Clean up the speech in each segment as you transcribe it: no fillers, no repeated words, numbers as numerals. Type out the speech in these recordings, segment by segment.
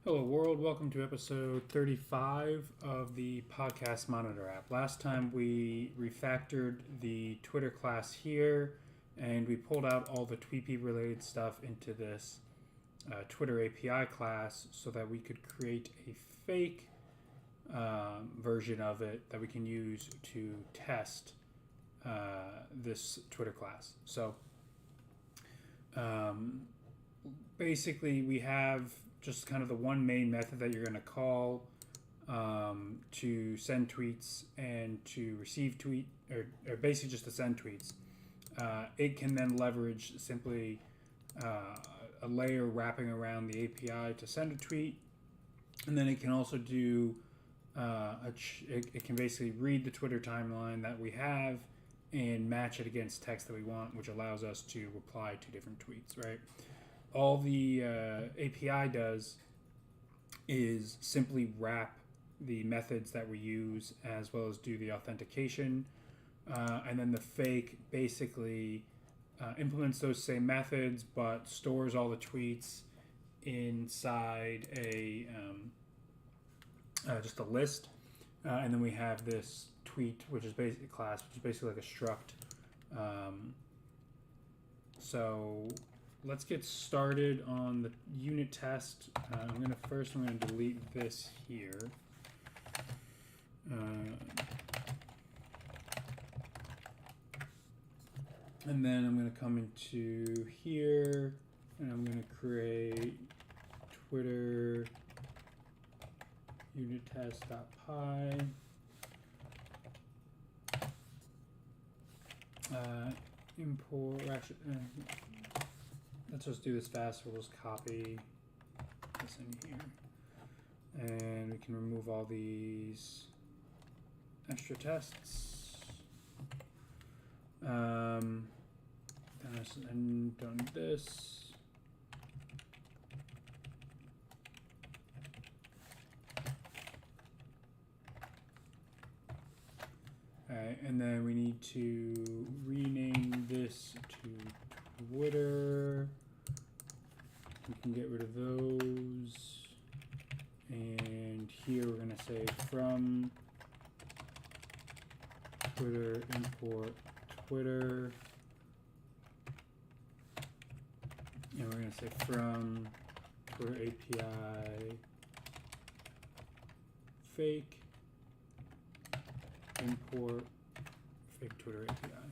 Hello, world. Welcome to episode 35 of the Podcast Monitor app. Last time we refactored the Twitter class here and we pulled out all the Tweepy related stuff into this Twitter API class so that we could create a fake version of it that we can use to test this Twitter class. So basically, we have just kind of the one main method that you're going to call to send tweets and to receive tweet, or basically just to send tweets. It can then leverage simply a layer wrapping around the API to send a tweet, and then it can also do it can basically read the Twitter timeline that we have and match it against text that we want, which allows us to reply to different tweets, right? All the API does is simply wrap the methods that we use as well as do the authentication. And then the fake basically implements those same methods but stores all the tweets inside a just a list. And then we have this tweet, which is basically a class, which is basically like a struct. So let's get started on the unit test. I'm going to delete this here. And then I'm going to come into here and I'm going to create Twitter unit test.py. Import, actually, let's just do this fast. We'll just copy this in here. And we can remove all these extra tests. And done this. Alright, and then we need to rename this to Twitter. We can get rid of those. And here we're going to say from Twitter import Twitter. And we're going to say from Twitter API fake import fake Twitter API.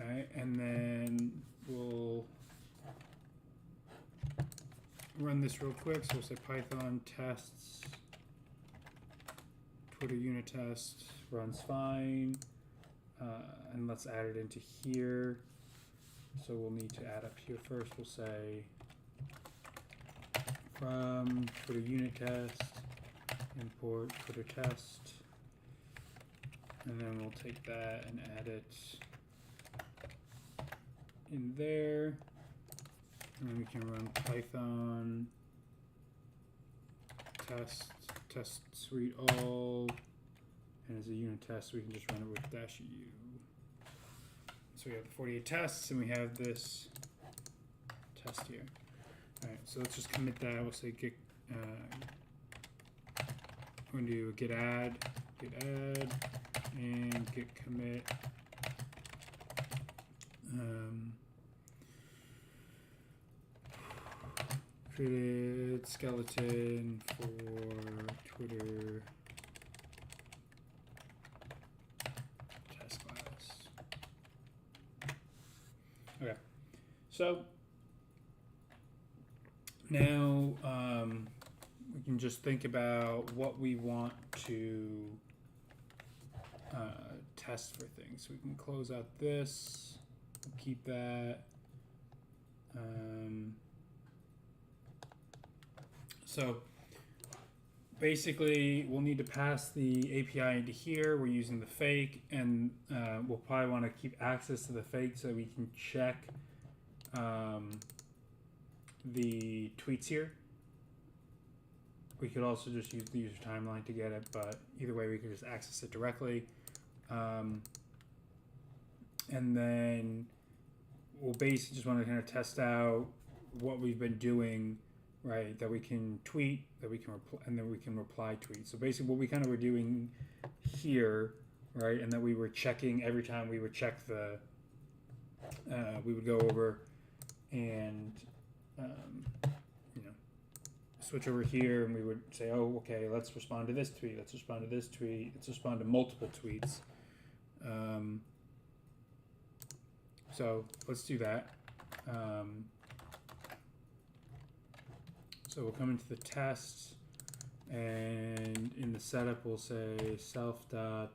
Alright, and then we'll run this real quick. So we'll say Python tests Twitter unit test runs fine. And let's add it into here. So we'll need to add up here first. We'll say from Twitter unit test import Twitter test. And then we'll take that and add it in there. And then we can run Python test suite all. And as a unit test, we can just run it with -u. So we have 48 tests, and we have this test here. All right, so let's just commit that. We'll say git. We're going to do a git add, and git commit. Created skeleton for Twitter test class. Okay, so now we can just think about what we want to test for things. So we can close out this, we'll keep that. So basically, we'll need to pass the API into here. We're using the fake, and we'll probably want to keep access to the fake so we can check the tweets here. We could also just use the user timeline to get it, but either way, we can just access it directly. And then we'll basically just want to kind of test out what we've been doing right? That we can tweet, that we can and then we can reply tweet. So basically, what we kind of were doing here, right, and that we were checking every time we would check the, we would go over and, switch over here, and we would say, oh, okay, let's respond to this tweet, let's respond to this tweet, let's respond to multiple tweets. So let's do that. So we'll come into the test, and in the setup we'll say self.api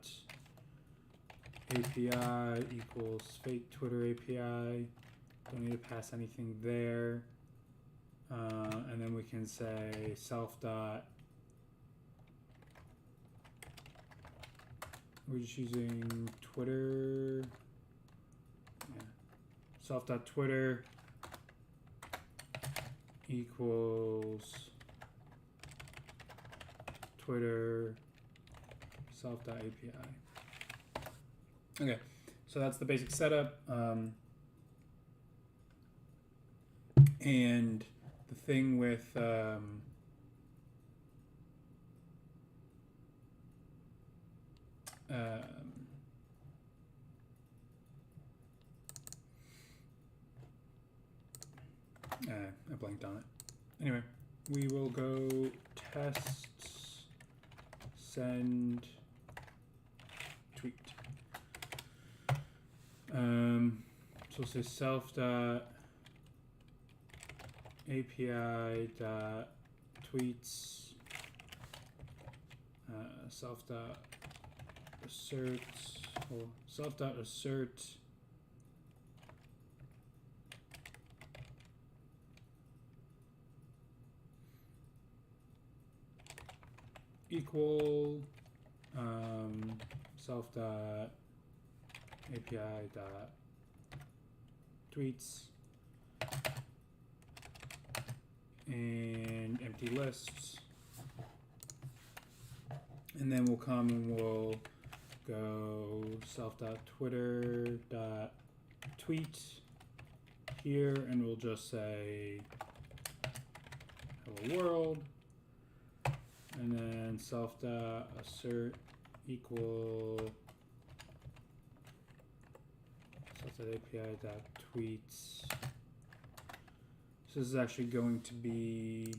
equals fake Twitter API. Don't need to pass anything there. And then we can say we're just using Twitter. Yeah. Self.Twitter equals Twitter self.api. Okay, so that's the basic setup. And the thing with I blanked on it. Anyway, we will go test send tweet. So we'll say self.api.tweets self.assert or self.assert equal self.api.tweets and empty lists, and then we'll come and we'll go self.twitter.tweet here, and we'll just say hello world, and then self.assert equal self.api.tweets. So this is actually going to be,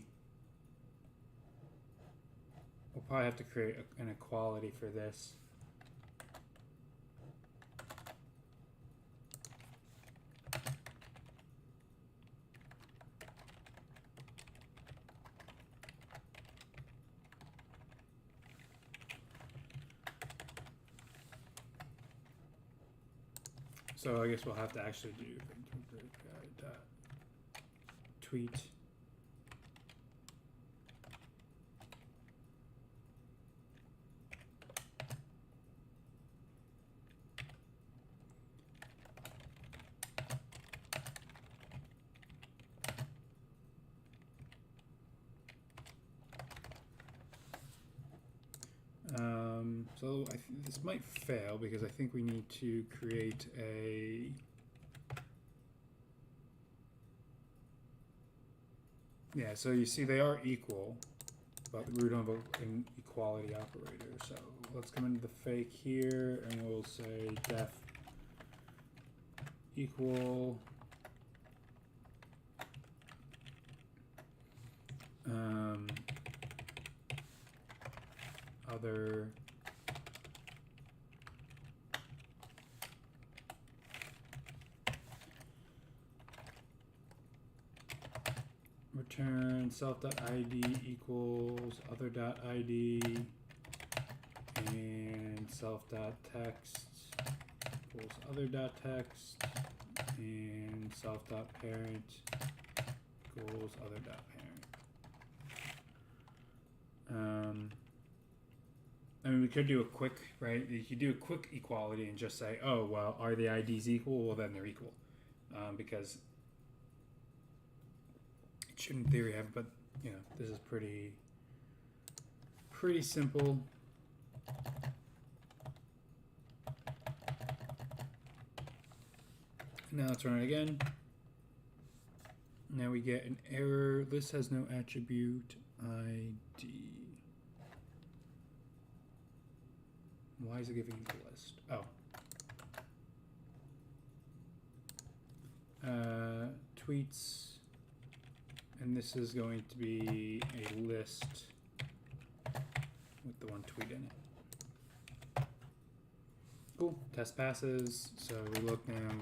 we'll probably have to create an equality for this. So I guess we'll have to actually do tweet so this might fail because I think we need to create a so you see they are equal, but we don't have an equality operator. So let's come into the fake here, and we'll say def equal other return self.id equals other.id and self.text equals other.text and self.parent equals other.parent. I mean, we could do a quick, right? You could do a quick equality and just say, oh, well, are the IDs equal? Well, then they're equal. Because it should in theory have, but, you know, this is pretty simple. Now let's run it again. Now we get an error. List has no attribute ID. Why is it giving you the list? Oh. Tweets. And this is going to be a list with the one tweet in it. Cool. Test passes. So we look now.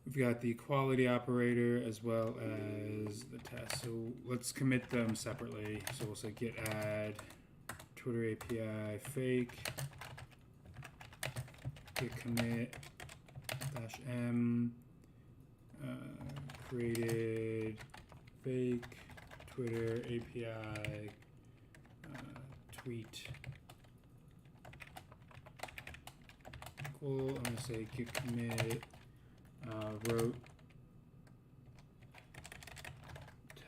We've got the equality operator as well as the test. So let's commit them separately. So we'll say git add Twitter API fake git commit -m created fake Twitter API tweet. Cool. I'm gonna say git commit wrote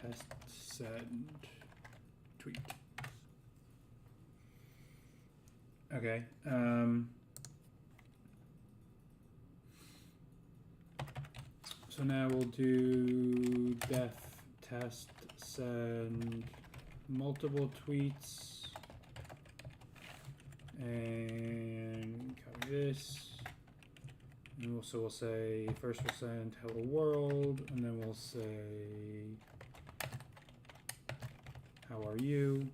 test send tweet. Okay. So now we'll do def test send multiple tweets and copy this. And also we'll say, first we'll send hello world, and then we'll say, how are you?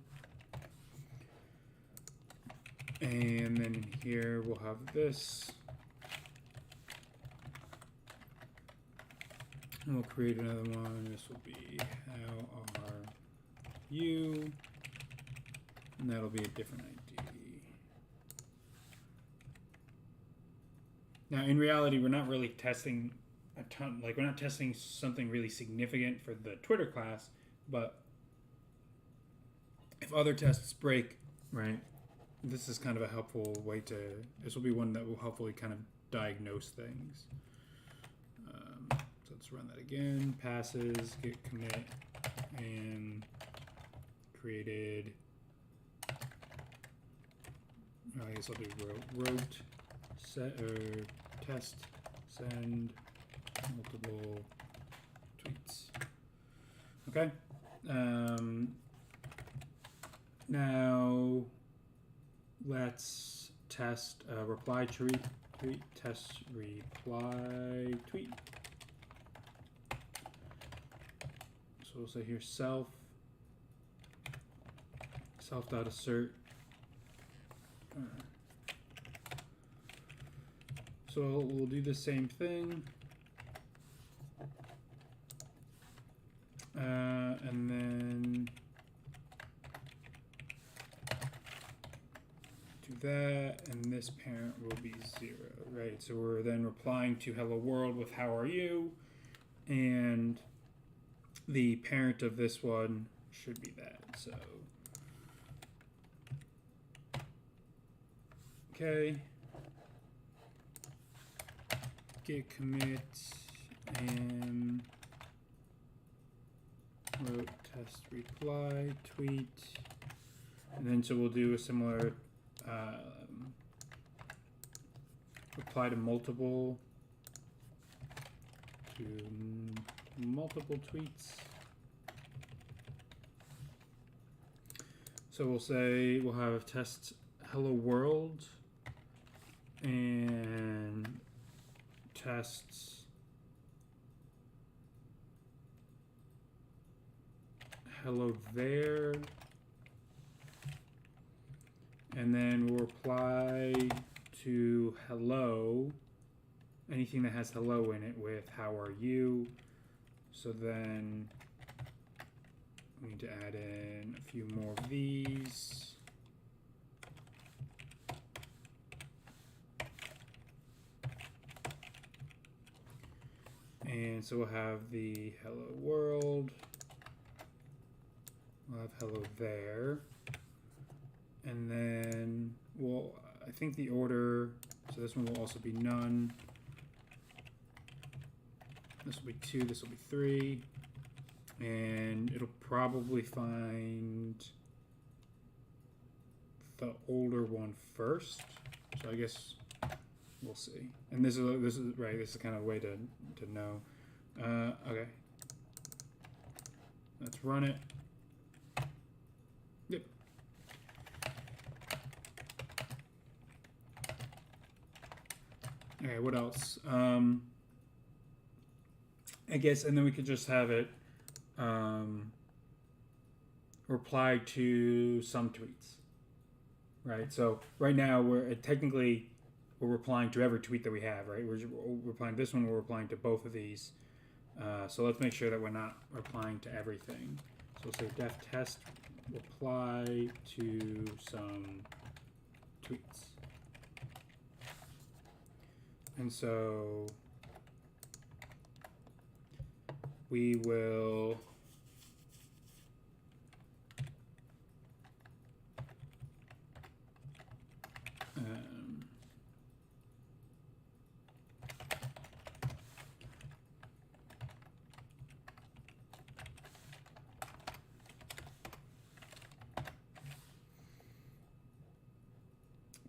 And then here we'll have this. And we'll create another one. This will be, how are you? And that'll be a different ID. Now, in reality, we're not really testing a ton, like we're not testing something really significant for the Twitter class, but if other tests break, right, this is kind of a helpful way to, this will be one that will hopefully kind of diagnose things. So let's run that again. Passes, git commit, and created, I guess I'll do wrote set or test send multiple tweets. Okay. Now let's test reply to tweet. Test reply tweet. So we'll say here self.assert. So we'll do the same thing. And then do that, and this parent will be 0, right? So we're then replying to hello world with how are you, and the parent of this one should be that. So okay, git commit and wrote test reply tweet, and then so we'll do a similar reply to multiple tweets. So we'll say we'll have test hello world and tests hello there, and then we'll reply to hello, anything that has hello in it, with how are you. So then we need to add in a few more of these. And so we'll have the hello world. We'll have hello there. And then I think the order, so this one will also be none. This will be 2, this will be 3. And it'll probably find the older one first. So I guess we'll see. And this is right. This is kind of a way to know. Okay. Let's run it. Yep. Okay, what else? I guess, and then we could just have it reply to some tweets, right? So right now we're replying to every tweet that we have, right? We're replying to this one. We're replying to both of these. So let's make sure that we're not replying to everything. So we'll say def test reply to some tweets. And so we will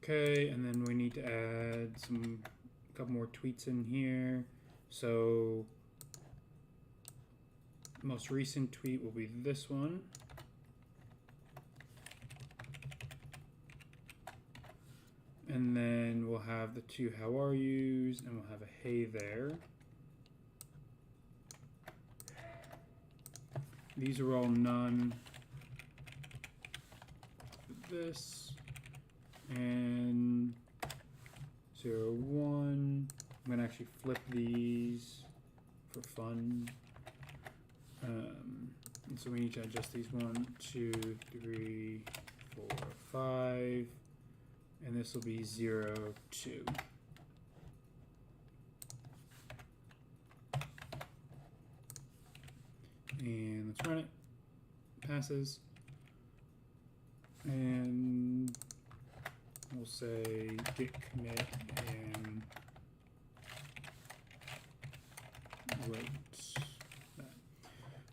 okay, and then we need to add a couple more tweets in here. So most recent tweet will be this one. And then we'll have the two how are yous, and we'll have a hey there. These are all none. This and 0, 1. I'm gonna actually flip these for fun. And so we need to adjust these 1, 2, 3, 4, 5, and this will be 0, 2. And let's run it. Passes. And we'll say git commit and wait that.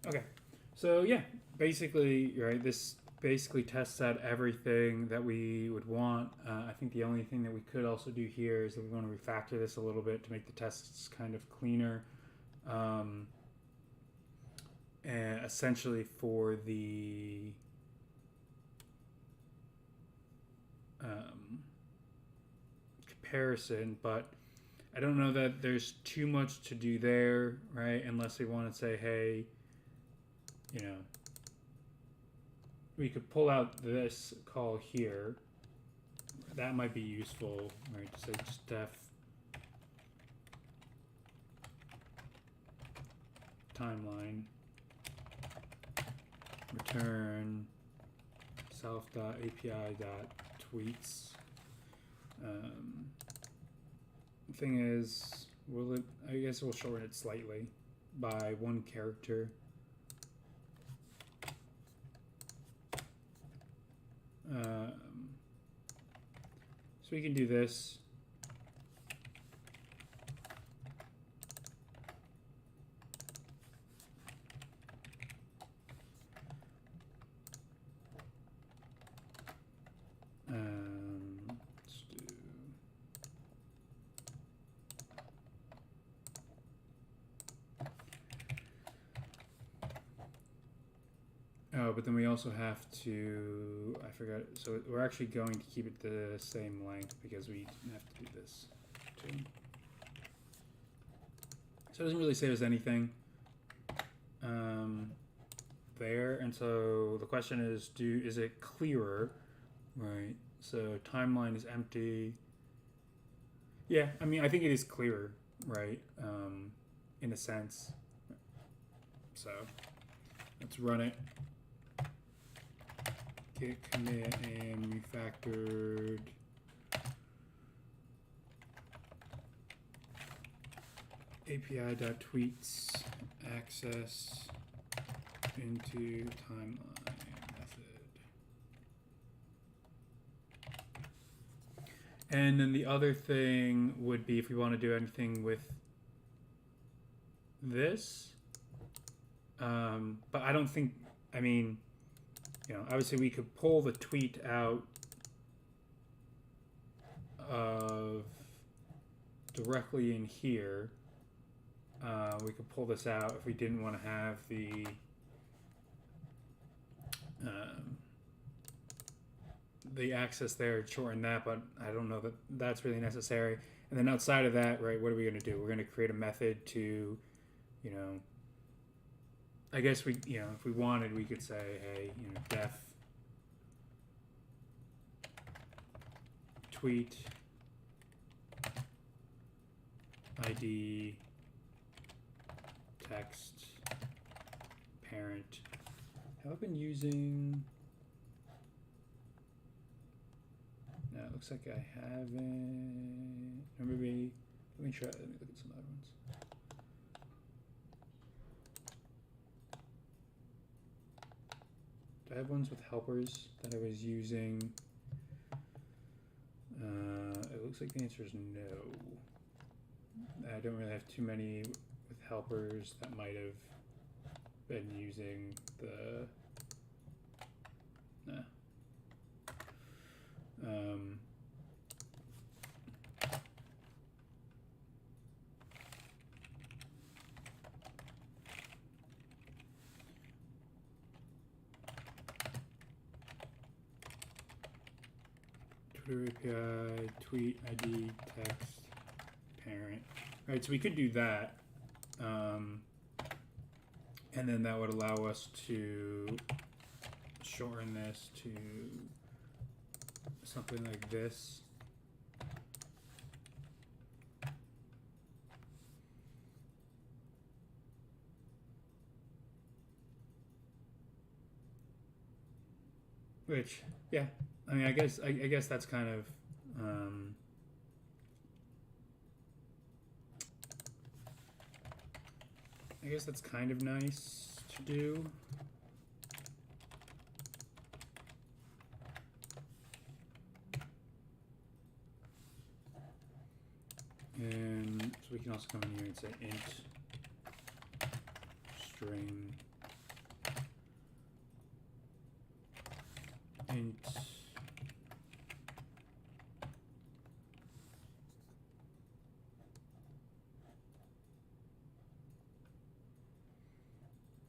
Okay, so yeah, basically, right, this basically tests out everything that we would want. I think the only thing that we could also do here is that we want to refactor this a little bit to make the tests kind of cleaner. And essentially for the comparison, but I don't know that there's too much to do there, right? Unless we want to say, hey, you know, we could pull out this call here. That might be useful, right? To say just def timeline return self.api.tweets. The thing is, I guess we'll shorten it slightly by 1 character. So we can do this. Let's do oh, but then we also have to, I forgot, so we're actually going to keep it the same length because we have to do this too. So it doesn't really save us anything there, and so the question is, is it clearer, right? So timeline is empty. Yeah, I mean, I think it is clearer, right? In a sense. So let's run it. Git commit and refactored api.tweets access into timeline method. And then the other thing would be if we want to do anything with this. But I don't think, I mean, you know, obviously we could pull the tweet out of directly in here. We could pull this out if we didn't want to have the access there and shorten that, but I don't know that that's really necessary. And then outside of that, right, what are we going to do? We're going to create a method to, you know, I guess we, you know, if we wanted, we could say, hey, you know, def tweet ID text parent. Have I been using? No, it looks like I haven't. Or maybe let me try. Let me look at some other ones. Do I have ones with helpers that I was using? It looks like the answer is no. I don't really have too many with helpers that might have been using the. Nah. Twitter API, tweet ID, text, parent. All right, so we could do that. And then that would allow us to shorten this to something like this. Which, yeah, I mean, I guess that's kind of I guess that's kind of nice to do. And so we can also come in here and say int string int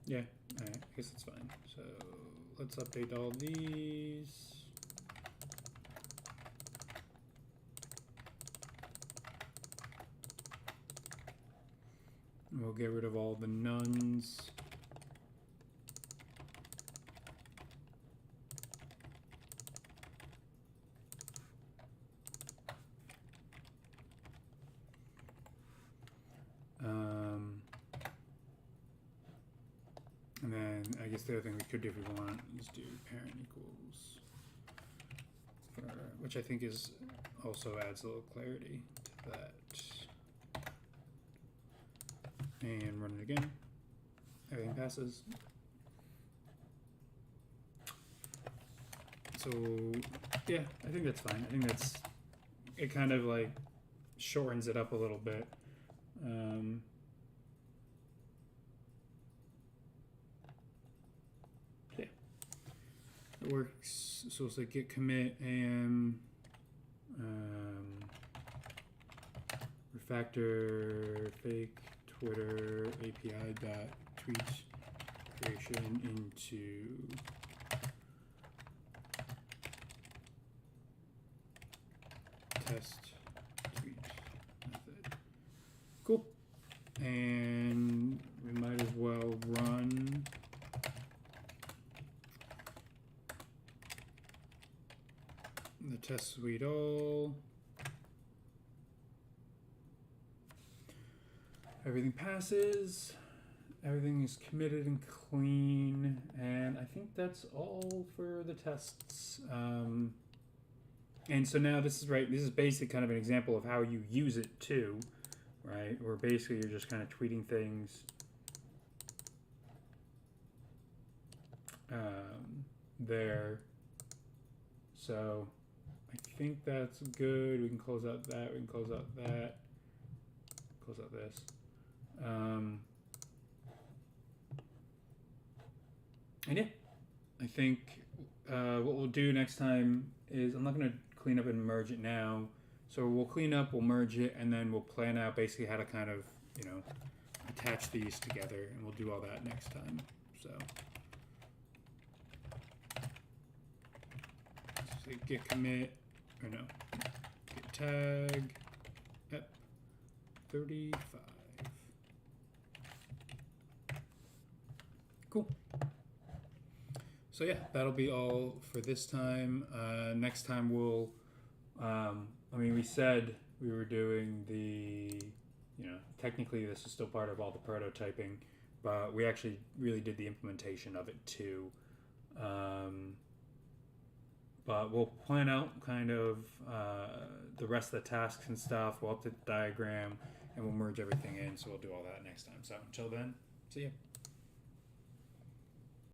yeah, all right, I guess that's fine. So let's update all these. We'll get rid of all the nuns. And then I guess the other thing we could do if we want is do parent equals, which I think is also adds a little clarity to that. And run it again. Everything passes. So yeah, I think that's fine. I think that's it. Kind of like shortens it up a little bit. Yeah, it works. So it's like git commit and refactor fake Twitter API dot tweet creation into test tweet method. Cool. And we might as well run the test suite all. Everything passes, everything is committed and clean, and I think that's all for the tests. And so now this is basically kind of an example of how you use it too, right? Where basically you're just kind of tweeting things there. So I think that's good. We can close out that, we can close out that, close out this. And yeah, I think what we'll do next time is I'm not going to clean up and merge it now. So we'll clean up, we'll merge it, and then we'll plan out basically how to kind of, you know, attach these together, and we'll do all that next time. So say git commit, or no, git tag, ep 35. Cool. So yeah, that'll be all for this time. Next time we'll, we said we were doing the, technically this is still part of all the prototyping, but we actually really did the implementation of it too. But we'll plan out kind of the rest of the tasks and stuff. We'll update the diagram and we'll merge everything in. So we'll do all that next time. So until then, see ya.